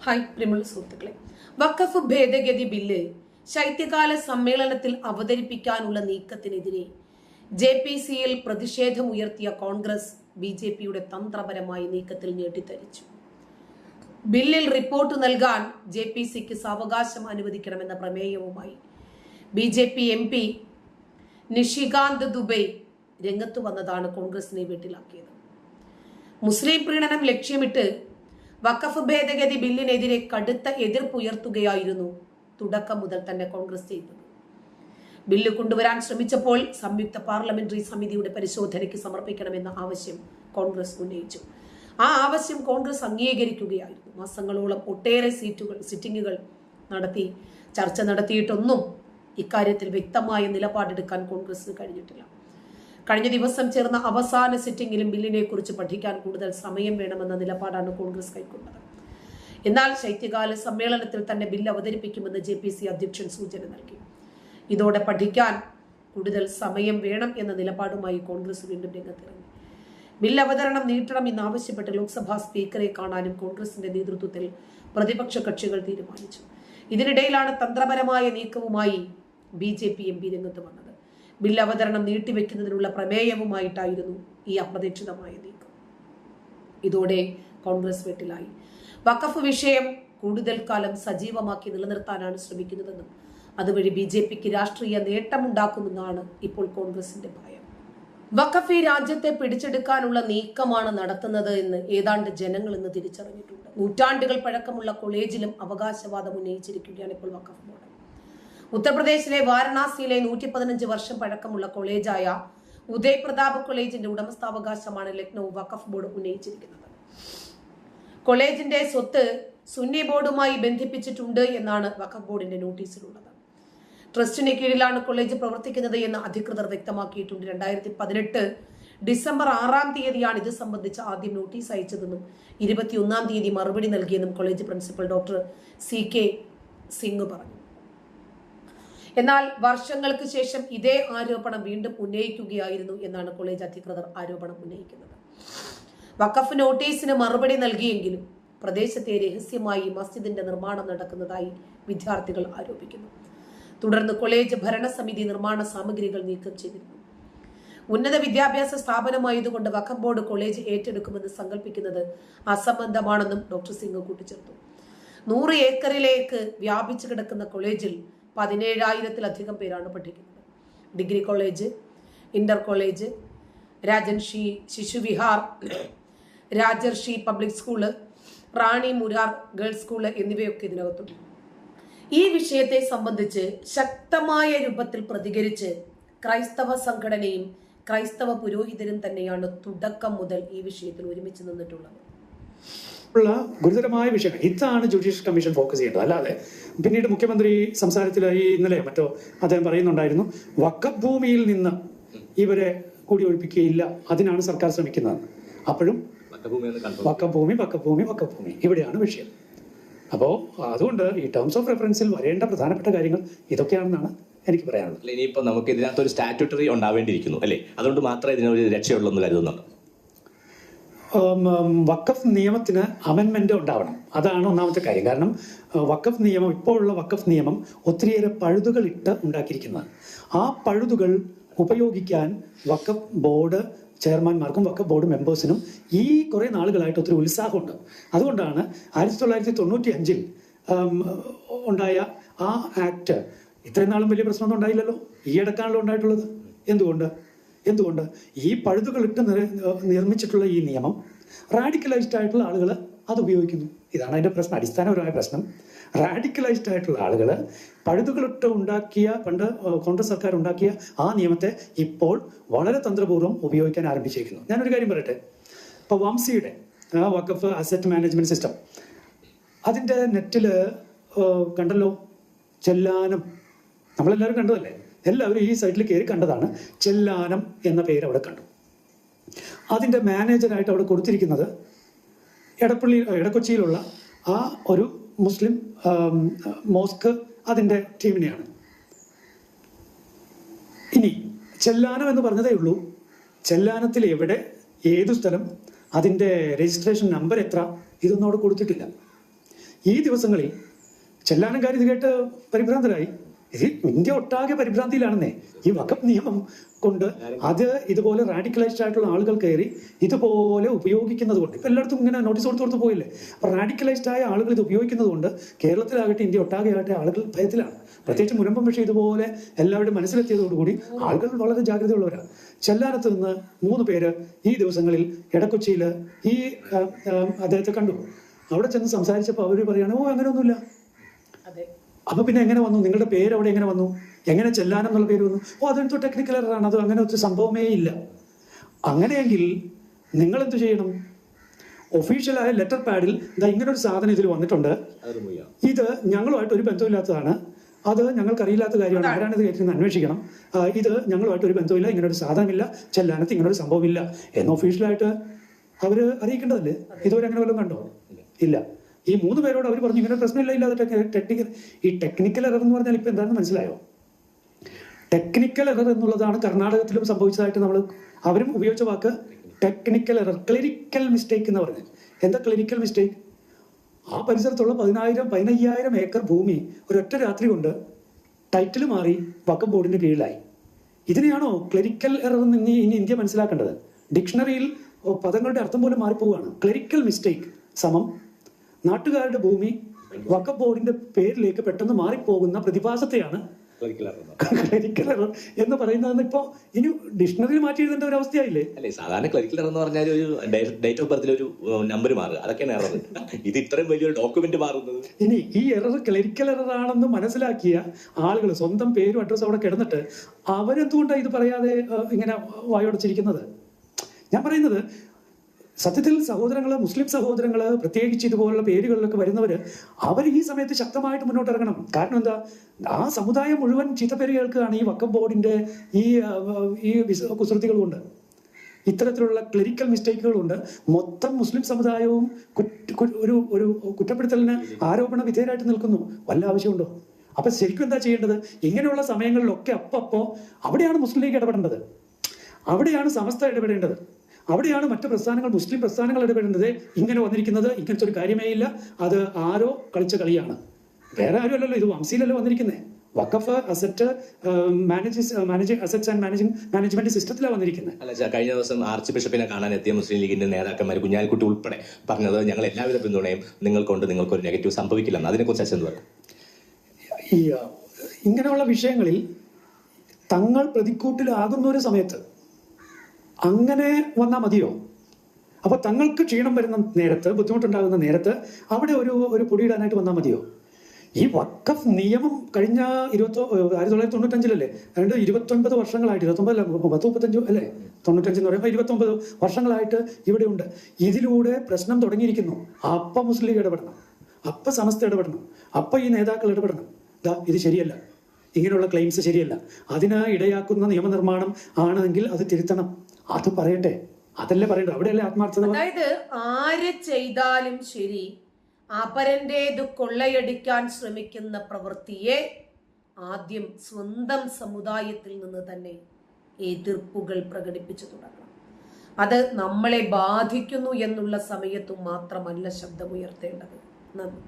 Hi പ്രിയമുള്ള സുഹൃത്തുക്കളെ, വഖഫ് ഭേദഗതി ബില്ല് ശൈത്യകാല സമ്മേളനത്തിൽ അവതരിപ്പിക്കാനുള്ള നീക്കത്തിനെതിരെ JPCയിൽ പ്രതിഷേധമുയർത്തിയ കോൺഗ്രസ് BJPയുടെ തന്ത്രപരമായ നീക്കത്തിൽ ഞെട്ടിത്തരിച്ചു. ബില്ലിൽ റിപ്പോർട്ട് നൽകാൻ JPCക്ക് സാവകാശം അനുവദിക്കണമെന്ന പ്രമേയവുമായി BJP MP നിഷികാന്ത് ദുബൈ രംഗത്തു വന്നതാണ് കോൺഗ്രസിനെ വീട്ടിലാക്കിയത്. മുസ്ലിം പ്രീണനം ലക്ഷ്യമിട്ട് വഖഫ് ഭേദഗതി ബില്ലിനെതിരെ കടുത്ത എതിർപ്പുയർത്തുകയായിരുന്നു തുടക്കം മുതൽ തന്നെ കോൺഗ്രസ് ചെയ്തത്. ബില്ല് കൊണ്ടുവരാൻ ശ്രമിച്ചപ്പോൾ സംയുക്ത പാർലമെന്ററി സമിതിയുടെ പരിശോധനയ്ക്ക് സമർപ്പിക്കണമെന്ന ആവശ്യം കോൺഗ്രസ് ഉന്നയിച്ചു. ആ ആവശ്യം കോൺഗ്രസ് അംഗീകരിക്കുകയായിരുന്നു. മാസങ്ങളോളം ഒട്ടേറെ സിറ്റിംഗുകൾ നടത്തി ചർച്ച നടത്തിയിട്ടൊന്നും ഇക്കാര്യത്തിൽ വ്യക്തമായ നിലപാടെടുക്കാൻ കോൺഗ്രസിന് കഴിഞ്ഞിട്ടില്ല. കഴിഞ്ഞ ദിവസം ചേർന്ന അവസാന സിറ്റിംഗിലും ബില്ലിനെ കുറിച്ച് പഠിക്കാൻ കൂടുതൽ സമയം വേണമെന്ന നിലപാടാണ് കോൺഗ്രസ് കൈക്കൊണ്ടത്. എന്നാൽ ശൈത്യകാല സമ്മേളനത്തിൽ തന്നെ ബില്ല് അവതരിപ്പിക്കുമെന്ന് JPC അധ്യക്ഷൻ സൂചന നൽകി. ഇതോടെ പഠിക്കാൻ കൂടുതൽ സമയം വേണം എന്ന നിലപാടുമായി കോൺഗ്രസ് വീണ്ടും രംഗത്തിറങ്ങി. ബില്ല് അവതരണം നീട്ടണം എന്നാവശ്യപ്പെട്ട് ലോക്സഭാ സ്പീക്കറെ കാണാനും കോൺഗ്രസിന്റെ നേതൃത്വത്തിൽ പ്രതിപക്ഷ കക്ഷികൾ തീരുമാനിച്ചു. ഇതിനിടയിലാണ് തന്ത്രപരമായ നീക്കവുമായി BJP MP രംഗത്ത് വന്നത്. ബില്ല് അവതരണം നീട്ടിവെക്കുന്നതിനുള്ള പ്രമേയവുമായിട്ടായിരുന്നു ഈ അപ്രതീക്ഷിതമായ നീക്കം. ഇതോടെ കോൺഗ്രസ് വെട്ടിലായി. വഖഫ് വിഷയം കൂടുതൽ കാലം സജീവമാക്കി നിലനിർത്താനാണ് ശ്രമിക്കുന്നതെന്നും അതുവഴി BJPക്ക് രാഷ്ട്രീയ നേട്ടമുണ്ടാക്കുമെന്നാണ് ഇപ്പോൾ കോൺഗ്രസിന്റെ ഭയം. വഖഫ് ഈ രാജ്യത്തെ പിടിച്ചെടുക്കാനുള്ള നീക്കമാണ് നടത്തുന്നത് എന്ന് ഏതാണ്ട് ജനങ്ങൾ ഇന്ന് തിരിച്ചറിഞ്ഞിട്ടുണ്ട്. നൂറ്റാണ്ടുകൾ പഴക്കമുള്ള കോളേജിലും അവകാശവാദം ഉന്നയിച്ചിരിക്കുകയാണ് ഇപ്പോൾ വഖഫ് ബോർഡ്. ഉത്തർപ്രദേശിലെ വാരണാസിയിലെ 115 വർഷം പഴക്കമുള്ള കോളേജായ ഉദയ് പ്രതാപ് കോളേജിന്റെ ഉടമസ്ഥാവകാശമാണ് ലക്നൌ വഖഫ് ബോർഡ് ഉന്നയിച്ചിരിക്കുന്നത്. കോളേജിന്റെ സ്വത്ത് സുന്നി ബോർഡുമായി ബന്ധിപ്പിച്ചിട്ടുണ്ട് എന്നാണ് വഖഫ് ബോർഡിന്റെ നോട്ടീസിലുള്ളത്. ട്രസ്റ്റിന് കീഴിലാണ് കോളേജ് പ്രവർത്തിക്കുന്നത് എന്ന് അധികൃതർ വ്യക്തമാക്കിയിട്ടുണ്ട്. 2018 ഡിസംബർ 6-ാം തീയതിയാണ് ഇത് സംബന്ധിച്ച് ആദ്യം നോട്ടീസ് അയച്ചതെന്നും 21-ാം തീയതി മറുപടി നൽകിയെന്നും college principal doctor CK Singh പറഞ്ഞു. എന്നാൽ വർഷങ്ങൾക്ക് ശേഷം ഇതേ ആരോപണം വീണ്ടും ഉന്നയിക്കുകയായിരുന്നു എന്നാണ് കോളേജ് അധികൃതർ ആരോപണം ഉന്നയിക്കുന്നത്. വഖഫ് നോട്ടീസിന് മറുപടി നൽകിയെങ്കിലും പ്രദേശത്തെ രഹസ്യമായി മസ്ജിദിന്റെ നിർമ്മാണം നടക്കുന്നതായി വിദ്യാർത്ഥികൾ ആരോപിക്കുന്നു. തുടർന്ന് കോളേജ് ഭരണസമിതി നിർമ്മാണ സാമഗ്രികൾ നീക്കം ചെയ്തിരുന്നു. ഉന്നത വിദ്യാഭ്യാസ സ്ഥാപനമായതുകൊണ്ട് വഖഫ് ബോർഡ് കോളേജ് ഏറ്റെടുക്കുമെന്ന് സങ്കല്പിക്കുന്നത് അസംബന്ധമാണെന്നും ഡോക്ടർ സിംഗ് കൂട്ടിച്ചേർത്തു. 100 ഏക്കറിലേക്ക് വ്യാപിച്ചു കിടക്കുന്ന കോളേജിൽ 17,000-ത്തിലധികം പേരാണ് പഠിക്കുന്നത്. Degree college, inter college, Rajarshi Shishuvihar, Rajarshi public school, Rani Murar girls school എന്നിവയൊക്കെ ഇതിനകത്തുണ്ട്. ഈ വിഷയത്തെ സംബന്ധിച്ച് ശക്തമായ രൂപത്തിൽ പ്രതികരിച്ച് ക്രൈസ്തവ സംഘടനയും ക്രൈസ്തവ പുരോഹിതരും തന്നെയാണ് തുടക്കം മുതൽ ഈ വിഷയത്തിൽ ഒരുമിച്ച് നിന്നിട്ടുള്ളത്. ഗുരുതരമായ വിഷയം ഇതാണ് ജുഡീഷ്യൽ കമ്മീഷൻ ഫോക്കസ് ചെയ്യേണ്ടത്. അല്ലാതെ പിന്നീട് മുഖ്യമന്ത്രി സംസാരത്തിലായി ഇന്നലെ മറ്റോ അദ്ദേഹം പറയുന്നുണ്ടായിരുന്നു, വഖഫ് ഭൂമിയിൽ നിന്ന് ഇവരെ കൂടി ഒഴിപ്പിക്കുകയില്ല, അതിനാണ് സർക്കാർ ശ്രമിക്കുന്നത്. അപ്പോഴും വഖഫ് ഭൂമി ഇവിടെയാണ് വിഷയം. അപ്പോൾ അതുകൊണ്ട് ഈ ടേംസ് ഓഫ് റെഫറൻസിൽ വരേണ്ട പ്രധാനപ്പെട്ട കാര്യങ്ങൾ ഇതൊക്കെയാണെന്നാണ് എനിക്ക് പറയാനുള്ളത്. ഇനിയിപ്പോൾ നമുക്ക് ഇതിനകത്ത് ഒരു സ്റ്റാറ്റ്യൂട്ടറി ഉണ്ടാവേണ്ടിയിരിക്കുന്നു അല്ലേ? അതുകൊണ്ട് മാത്രമേ ഇതിനൊരു രക്ഷയുള്ളൂ എന്ന് കരുതുന്നുണ്ട്. വഖഫ് നിയമത്തിന് അമെൻമെന്റ് ഉണ്ടാവണം, അതാണ് ഒന്നാമത്തെ കാര്യം. കാരണം വഖഫ് നിയമം, ഇപ്പോഴുള്ള വഖഫ് നിയമം ഒത്തിരിയേറെ പഴുതുകൾ ഇട്ട് ഉണ്ടാക്കിയിരിക്കുന്നത്. ആ പഴുതുകൾ ഉപയോഗിക്കാൻ വഖഫ് ബോർഡ് ചെയർമാൻമാർക്കും വഖഫ് ബോർഡ് മെമ്പേഴ്സിനും ഈ കുറേ നാളുകളായിട്ട് ഒത്തിരി ഉത്സാഹമുണ്ട്. അതുകൊണ്ടാണ് 1995 ഉണ്ടായ ആ ആക്ട് ഇത്രയും നാളും വലിയ പ്രശ്നമൊന്നും ഉണ്ടായില്ലല്ലോ. ഈ ഇടക്കാണല്ലോ ഉണ്ടായിട്ടുള്ളത്. എന്തുകൊണ്ട് ഈ പഴുതുകളിട്ട് നിർമ്മിച്ചിട്ടുള്ള ഈ നിയമം റാഡിക്കലൈസ്ഡ് ആയിട്ടുള്ള ആളുകൾ അത് ഉപയോഗിക്കുന്നു. ഇതാണ് അതിന്റെ പ്രശ്നം, അടിസ്ഥാനപരമായ പ്രശ്നം. റാഡിക്കലൈസ്ഡ് ആയിട്ടുള്ള ആളുകൾ പഴുതുകളിട്ട് ഉണ്ടാക്കിയ, പണ്ട് കോൺഗ്രസ് സർക്കാർ ഉണ്ടാക്കിയ ആ നിയമത്തെ ഇപ്പോൾ വളരെ തന്ത്രപൂർവ്വം ഉപയോഗിക്കാൻ ആരംഭിച്ചിരിക്കുന്നു. ഞാനൊരു കാര്യം പറയട്ടെ. ഇപ്പോൾ വംസിയുടെ വഖഫ് അസറ്റ് മാനേജ്മെന്റ് സിസ്റ്റം, അതിൻ്റെ നെറ്റിൽ കണ്ടല്ലോ, ചെല്ലാനം. നമ്മളെല്ലാവരും കണ്ടതല്ലേ? എല്ലാവരും ഈ സൈറ്റിൽ കയറി കണ്ടതാണ്. ചെല്ലാനം എന്ന പേര് അവിടെ കണ്ടു. അതിൻ്റെ മാനേജറായിട്ട് അവിടെ കൊടുത്തിരിക്കുന്നത് എടക്കൊച്ചിയിലുള്ള ആ ഒരു മുസ്ലിം മോസ്ക്, അതിൻ്റെ ടീമിനെയാണ്. ഇനി ചെല്ലാനം എന്ന് പറഞ്ഞതേ ഉള്ളൂ. ചെല്ലാനത്തിൽ എവിടെ, ഏതു സ്ഥലം, അതിൻ്റെ രജിസ്ട്രേഷൻ നമ്പർ എത്ര, ഇതൊന്നും അവിടെ കൊടുത്തിട്ടില്ല. ഈ ദിവസങ്ങളിൽ ചെല്ലാനംകാർ ഇത് കേട്ട് പരിഭ്രാന്തരായി. ഇത് ഇന്ത്യ ഒട്ടാകെ പരിഭ്രാന്തിയിലാണെന്നേ. ഈ വഖഫ് നിയമം കൊണ്ട് അത് ഇതുപോലെ റാഡിക്കലൈസ്ഡ് ആയിട്ടുള്ള ആളുകൾ കയറി ഇതുപോലെ ഉപയോഗിക്കുന്നത് കൊണ്ട് ഇപ്പം എല്ലായിടത്തും ഇങ്ങനെ നോട്ടീസ് കൊടുത്ത് പോയില്ലേ. അപ്പം റാഡിക്കലൈസ്ഡ് ആയ ആളുകൾ ഇത് ഉപയോഗിക്കുന്നത് കൊണ്ട് കേരളത്തിലാകട്ടെ ഇന്ത്യ ഒട്ടാകെ ആകട്ടെ ആളുകൾ ഭയത്തിലാണ്. പ്രത്യേകിച്ച് മുനമ്പം പക്ഷേ ഇതുപോലെ എല്ലാവരുടെയും മനസ്സിലെത്തിയതോടുകൂടി ആളുകൾ വളരെ ജാഗ്രതയുള്ളവരാണ്. ചെല്ലാനത്ത് നിന്ന് 3 പേര് ഈ ദിവസങ്ങളിൽ എടക്കൊച്ചിയിൽ ഈ അദ്ദേഹത്തെ കണ്ടു. അവിടെ ചെന്ന് സംസാരിച്ചപ്പോൾ അവർ പറയുകയാണ്, ഓ അങ്ങനെയൊന്നുമില്ല. അപ്പൊ പിന്നെ എങ്ങനെ വന്നു? നിങ്ങളുടെ പേര് അവിടെ എങ്ങനെ വന്നു? എങ്ങനെ ചെല്ലാനം എന്നുള്ള പേര് വന്നു? ഓ അതെന്തോ ടെക്നിക്കൽ എററാണ്, അത് അങ്ങനെ ഒരു സംഭവമേ ഇല്ല. അങ്ങനെയെങ്കിൽ നിങ്ങൾ എന്ത് ചെയ്യണം? ഒഫീഷ്യലായ ലെറ്റർ പാഡിൽ ഇങ്ങനൊരു സാധനം ഇതിൽ വന്നിട്ടുണ്ട്, ഇത് ഞങ്ങളുമായിട്ട് ഒരു ബന്ധമില്ലാത്തതാണ്, അത് ഞങ്ങൾക്കറിയില്ലാത്ത കാര്യമാണ്, ആരാണ് ഇത് കേട്ടിരുന്നത് അന്വേഷിക്കണം, ഇത് ഞങ്ങളുമായിട്ട് ഒരു ബന്ധമില്ല, ഇങ്ങനൊരു സാധനമില്ല, ചെല്ലാനത്ത് ഇങ്ങനൊരു സംഭവമില്ല എന്ന് ഒഫീഷ്യലായിട്ട് അവർ അറിയിക്കേണ്ടതല്ലേ? ഇതുവരെ അങ്ങനെ വല്ലതും കണ്ടോ? ഇല്ല. ഈ 3 പേരോട് അവർ പറഞ്ഞു ഇങ്ങനെ പ്രശ്നമില്ല, ഇല്ലാതെ ടെക്നിക്കൽ എറർ എന്ന് പറഞ്ഞാൽ ഇപ്പം എന്താണെന്ന് മനസ്സിലായോ? ടെക്നിക്കൽ എറർ എന്നുള്ളതാണ് കർണാടകത്തിലും സംഭവിച്ചതായിട്ട് അവരും ഉപയോഗിച്ച വാക്ക് ടെക്നിക്കൽ എറർ, ക്ലറിക്കൽ മിസ്റ്റേക്ക് എന്ന് പറഞ്ഞത്. എന്താ ക്ലറിക്കൽ മിസ്റ്റേക്ക്? ആ പരിസരത്തുള്ള 15,000 ഏക്കർ ഭൂമി ഒരൊറ്റ രാത്രി കൊണ്ട് ടൈറ്റിൽ മാറി വഖഫ് ബോർഡിന്റെ കീഴിലായി. ഇതിനെയാണോ ക്ലറിക്കൽ എറർ എന്ന് ഇനി ഇന്ത്യ മനസ്സിലാക്കേണ്ടത്? ഡിക്ഷണറിയിൽ പദങ്ങളുടെ അർത്ഥം പോലും മാറിപ്പോവുകയാണ്. ക്ലറിക്കൽ മിസ്റ്റേക്ക് സമം നാട്ടുകാരുടെ ഭൂമി വഖഫ് ബോർഡിന്റെ പേരിലേക്ക് പെട്ടെന്ന് മാറിപ്പോകുന്ന പ്രതിഭാസത്തെയാണ് ക്ലറിക്കൽ എറർ എന്ന് പറയുന്നതെന്ന് ഇപ്പൊ ഇനി ഡിക്ഷണറി മാറ്റി എഴുതേണ്ട ഒരു അവസ്ഥയായില്ലേ? അല്ലെ, സാധാരണ ക്ലറിക്കൽ എറർ എന്ന് പറഞ്ഞാൽ ഒരു ഡേറ്റ് ഓഫ് ബർത്തിൽ ഒരു നമ്പർ മാറുക, അതൊക്കെയാണ് എറർ. ഇത് ഇത്രയും വലിയൊരു ഡോക്യുമെന്റ് മാറുന്നത്. ഇനി ഈ എറർ ക്ലറിക്കൽ എറർ ആണെന്ന് മനസ്സിലാക്കിയ ആളുകൾ സ്വന്തം പേരും അഡ്രസ്സും അവിടെ കിടന്നിട്ട് അവരെന്തുകൊണ്ടാണ് ഇത് പറയാതെ ഇങ്ങനെ വായോടച്ചിരിക്കുന്നത്? ഞാൻ പറയുന്നത് സത്യത്തിൽ സഹോദരങ്ങള്, മുസ്ലിം സഹോദരങ്ങള്, പ്രത്യേകിച്ച് ഇതുപോലുള്ള പേരുകളിലൊക്കെ വരുന്നവര് അവർ ഈ സമയത്ത് ശക്തമായിട്ട് മുന്നോട്ട് ഇറങ്ങണം. കാരണം എന്താ, ആ സമുദായം മുഴുവൻ ചീത്തപ്പേര് കേൾക്കുകയാണ് ഈ വഖഫ് ബോർഡിന്റെ ഈ കുസൃതികൾ കൊണ്ട്, ഇത്തരത്തിലുള്ള ക്ലറിക്കൽ മിസ്റ്റേക്കുകൾ കൊണ്ട് മൊത്തം മുസ്ലിം സമുദായവും ഒരു കുറ്റപ്പെടുത്തലിന് ആരോപണ വിധേയരായിട്ട് നിൽക്കുന്നു. വല്ല ആവശ്യമുണ്ടോ? അപ്പൊ ശരിക്കും എന്താ ചെയ്യേണ്ടത്? ഇങ്ങനെയുള്ള സമയങ്ങളിലൊക്കെ അപ്പോ അവിടെയാണ് മുസ്ലിം ലീഗ് ഇടപെടേണ്ടത്, അവിടെയാണ് സമസ്ത ഇടപെടേണ്ടത്, അവിടെയാണ് മറ്റു പ്രസ്ഥാനങ്ങൾ, മുസ്ലിം പ്രസ്ഥാനങ്ങൾ ഇടപെടേണ്ടത്. ഇങ്ങനെ വന്നിരിക്കുന്നത് ഇങ്ങനത്തെ ഒരു കാര്യമേ ഇല്ല, അത് ആരോ കളിച്ച കളിയാണ്, വേറെ ആരും അല്ലല്ലോ, ഇത് വംസിയിലല്ലോ വന്നിരിക്കുന്നത്. Waqf asset managing assets and management സിസ്റ്റത്തിലാണ് വന്നിരിക്കുന്നത്. അല്ല, കഴിഞ്ഞ ദിവസം ആർച്ച് ബിഷപ്പിനെ കാണാൻ എത്തിയ മുസ്ലിം ലീഗിന്റെ നേതാക്കന്മാർ, കുഞ്ഞാലിക്കുട്ടി ഉൾപ്പെടെ പറഞ്ഞത് ഞങ്ങൾ എല്ലാവിധ പിന്തുണയും നിങ്ങൾക്കൊണ്ട്, നിങ്ങൾക്കൊരു നെഗറ്റീവ് സംഭവിക്കില്ലെന്ന്. അതിനെക്കുറിച്ച് എന്ത് പറയും? ഈ ഇങ്ങനെയുള്ള വിഷയങ്ങളിൽ തങ്ങൾ പ്രതിക്കൂട്ടിലാകുന്ന ഒരു സമയത്ത് അങ്ങനെ വന്നാൽ മതിയോ? അപ്പൊ തങ്ങൾക്ക് ക്ഷീണം വരുന്ന നേരത്ത്, ബുദ്ധിമുട്ടുണ്ടാകുന്ന നേരത്ത് അവിടെ ഒരു പൊടിയിടാനായിട്ട് വന്നാൽ മതിയോ? ഈ വഖഫ് നിയമം കഴിഞ്ഞ 1995 അതുകൊണ്ട് 29 വർഷങ്ങളായിട്ട്, 29 അല്ലേ, 95 എന്ന് പറയുമ്പോൾ 29 വർഷങ്ങളായിട്ട് ഇവിടെ ഉണ്ട്. ഇതിലൂടെ പ്രശ്നം തുടങ്ങിയിരിക്കുന്നു. അപ്പ മുസ്ലിം ലീഗ് ഇടപെടണം, അപ്പ സമസ്ത ഇടപെടണം, അപ്പ ഈ നേതാക്കൾ ഇടപെടണം. ഇത് ശരിയല്ല, ഇങ്ങനെയുള്ള ക്ലെയിംസ് ശരിയല്ല, അതിന് ഇടയാക്കുന്ന നിയമനിർമ്മാണം ആണെങ്കിൽ അത് തിരുത്തണം, അത് പറയട്ടെ, അതല്ലേ പറയട്ടെ, അവിടെയല്ലേ ആത്മാർത്ഥത. അതായത് ആര് ചെയ്താലും ശരി, അപരന്റേത് കൊള്ളയടിക്കാൻ ശ്രമിക്കുന്ന പ്രവൃത്തിയെ ആദ്യം സ്വന്തം സമുദായത്തിൽ നിന്ന് തന്നെ എതിർപ്പുകൾ പ്രകടിപ്പിച്ചു തുടങ്ങണം. അത് നമ്മളെ ബാധിക്കുന്നു എന്നുള്ള സമയത്തും മാത്രമല്ല ശബ്ദമുയർത്തേണ്ടത്. നന്ദി.